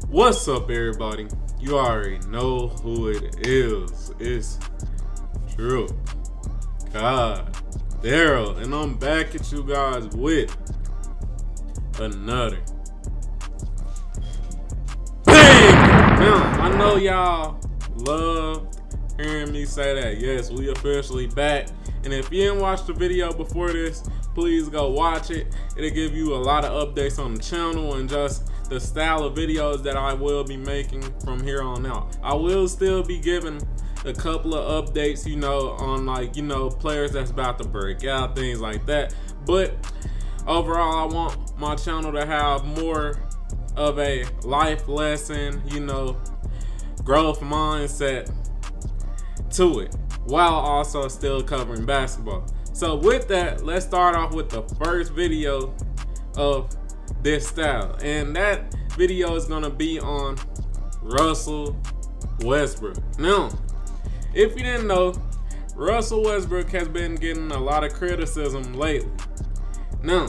What's up, everybody? You already know who it is. It's DripGodDero, and I'm back at you guys with another bang. Now, I know y'all love hearing me say that. Yes, we officially back. And if you didn't watch the video before this, please go watch it. It'll give you a lot of updates on the channel and just the style of videos that I will be making from here on out. I will still be giving a couple of updates, on players that's about to break out, things like that. But overall, I want my channel to have more of a life lesson, growth mindset to it, while also still covering basketball. So with that, let's start off with the first video of this style, and that video is gonna be on Russell Westbrook. Now, if you didn't know, Russell Westbrook has been getting a lot of criticism lately. Now,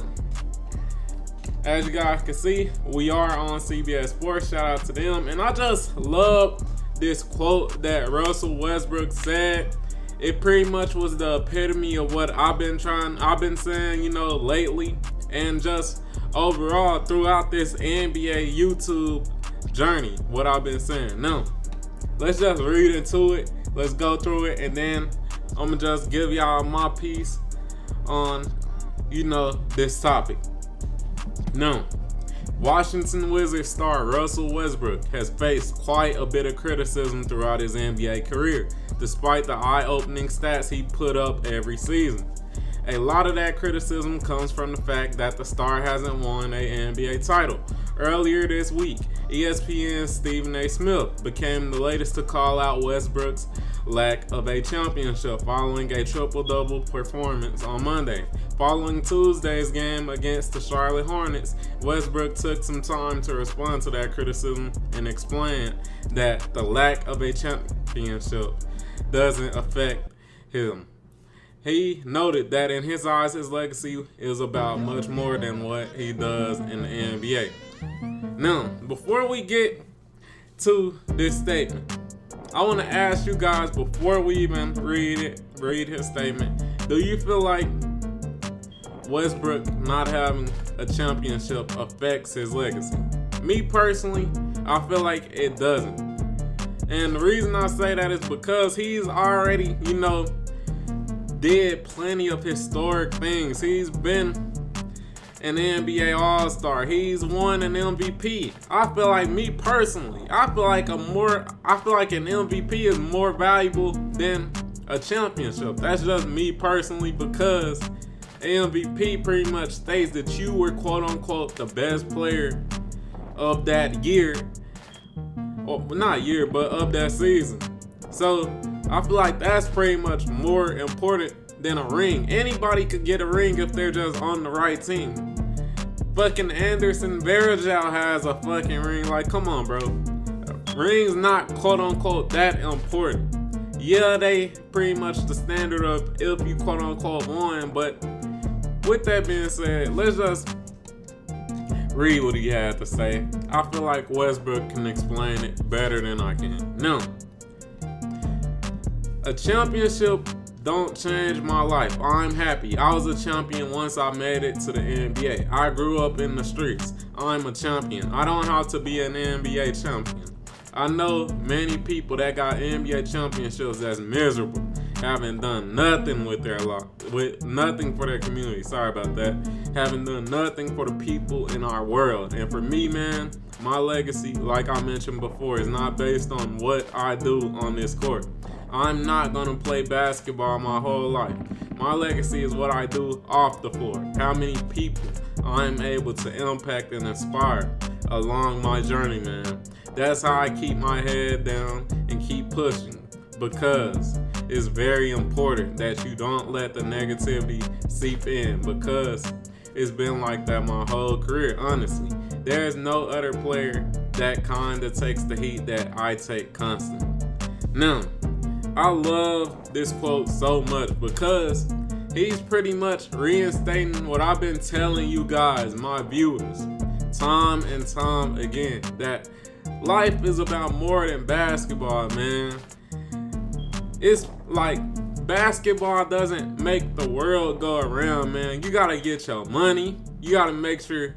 as you guys can see, we are on CBS Sports. Shout out to them. And I just love this quote that Russell Westbrook said. It pretty much was the epitome of what I've been saying, lately, and just overall throughout this NBA YouTube journey, what I've been saying. Now, let's just read into it. Let's go through it, and then I'm gonna just give y'all my piece on, this topic. Now, Washington Wizards star Russell Westbrook has faced quite a bit of criticism throughout his NBA career, despite the eye-opening stats he put up every season. A lot of that criticism comes from the fact that the star hasn't won an NBA title. Earlier this week, ESPN's Stephen A. Smith became the latest to call out Westbrook's lack of a championship following a triple-double performance on Monday. Following Tuesday's game against the Charlotte Hornets, Westbrook took some time to respond to that criticism and explained that the lack of a championship doesn't affect him. He noted that in his eyes, his legacy is about much more than what he does in the NBA. Now, before we get to this statement, I want to ask you guys, before we even read his statement, do you feel like Westbrook not having a championship affects his legacy? Me personally, I feel like it doesn't. And the reason I say that is because he's already, did plenty of historic things. He's been an NBA All-Star. He's won an MVP. I feel like, me personally, I feel like an MVP is more valuable than a championship. That's just me personally, because an MVP pretty much states that you were quote-unquote the best player of that year. Or not year, but of that season. So I feel like that's pretty much more important than a ring. Anybody could get a ring if they're just on the right team. Fucking Anderson Varejao has a fucking ring. Like, come on, bro. Rings not quote unquote that important. Yeah, they pretty much the standard of if you quote unquote won. But with that being said, let's just read what he had to say. I feel like Westbrook can explain it better than I can. Now, a championship don't change my life. I'm happy. I was a champion once I made it to the NBA. I grew up in the streets. I'm a champion. I don't have to be an NBA champion. I know many people that got NBA championships that's miserable, haven't done nothing with their life, with nothing for their community. Sorry about that. Haven't done nothing for the people in our world. And for me, man, my legacy, like I mentioned before, is not based on what I do on this court. I'm not gonna play basketball my whole life. My legacy is what I do off the floor. How many people I'm able to impact and inspire along my journey, man. That's how I keep my head down and keep pushing, because it's very important that you don't let the negativity seep in, because it's been like that my whole career, honestly. There's no other player that kind of takes the heat that I take constantly. Now, I love this quote so much because he's pretty much reinstating what I've been telling you guys, my viewers, time and time again, that life is about more than basketball, man. It's like basketball doesn't make the world go around, man. You gotta get your money. You gotta make sure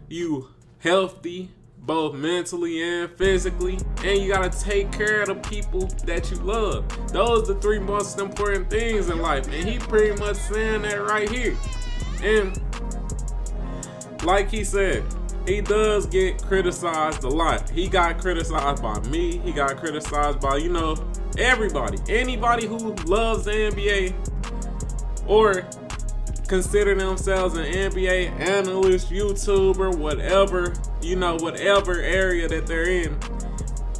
you healthy, both mentally and physically, and you gotta take care of the people that you love. Those are the three most important things in life, and he pretty much saying that right here. And like he said, he does get criticized a lot. He got criticized by me. He got criticized by, everybody. Anybody who loves the NBA or consider themselves an NBA analyst, YouTuber, whatever, whatever area that they're in.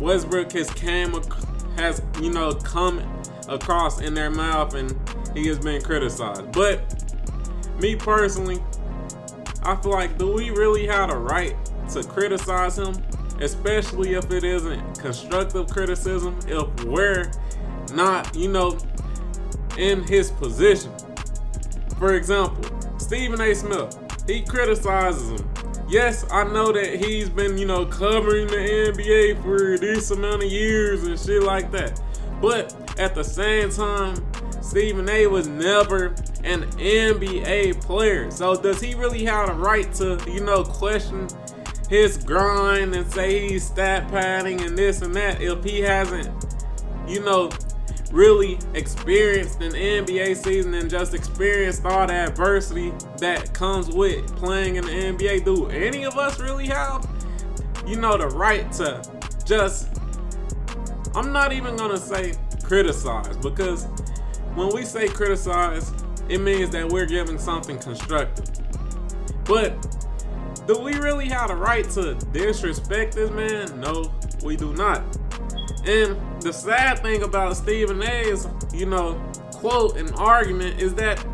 Westbrook has come across in their mouth, and he has been criticized. But me personally, I feel like, do we really have the right to criticize him? Especially if it isn't constructive criticism, if we're not, in his position. For example, Stephen A. Smith, he criticizes him. Yes, I know that he's been, covering the NBA for this amount of years and shit like that. But at the same time, Stephen A. was never an NBA player. So does he really have the right to, question his grind and say he's stat padding and this and that if he hasn't, really experienced an NBA season and just experienced all the adversity that comes with playing in the NBA? Do any of us really have, the right to just, I'm not even gonna say criticize, because when we say criticize, it means that we're giving something constructive. But do we really have the right to disrespect this man? No, we do not. And the sad thing about Stephen A's, quote and argument is that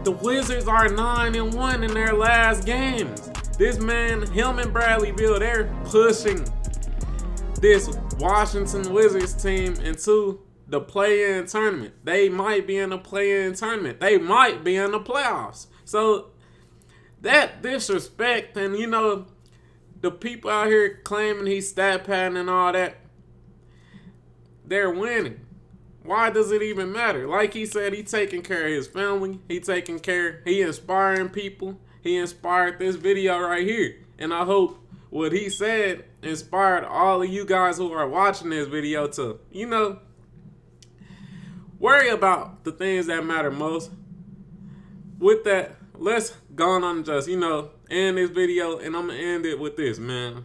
the Wizards are 9-1 in their last games. This man, him and Bradley Beal, they're pushing this Washington Wizards team into the play-in tournament. They might be in the play-in tournament. They might be in the playoffs. So that disrespect and, the people out here claiming he's stat padding and all that, they're winning. Why does it even matter? Like he said, he taking care of his family. He inspiring people. He inspired this video right here. And I hope what he said inspired all of you guys who are watching this video to, worry about the things that matter most. With that, let's go on and just, end this video. And I'm going to end it with this, man.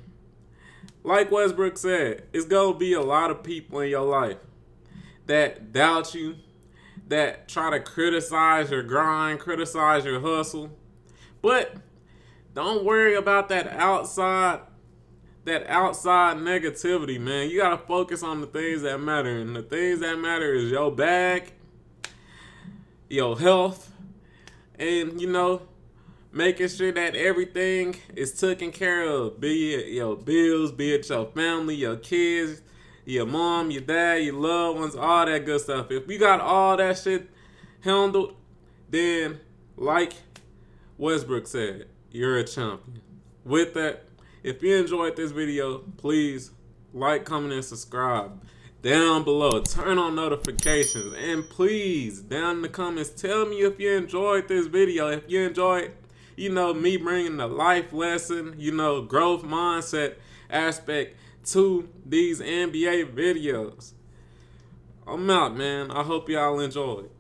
Like Westbrook said, it's going to be a lot of people in your life that doubt you, that try to criticize your grind, criticize your hustle. But don't worry about that outside negativity, man. You got to focus on the things that matter. And the things that matter is your bag, your health, and, making sure that everything is taken care of, be it your bills, be it your family, your kids, your mom, your dad, your loved ones, all that good stuff. If you got all that shit handled, then like Westbrook said, you're a champion. With that, if you enjoyed this video, please like, comment, and subscribe down below. Turn on notifications. And please, down in the comments, tell me if you enjoyed this video. If you enjoyed, me bringing the life lesson, growth mindset aspect to these NBA videos. I'm out, man. I hope y'all enjoyed.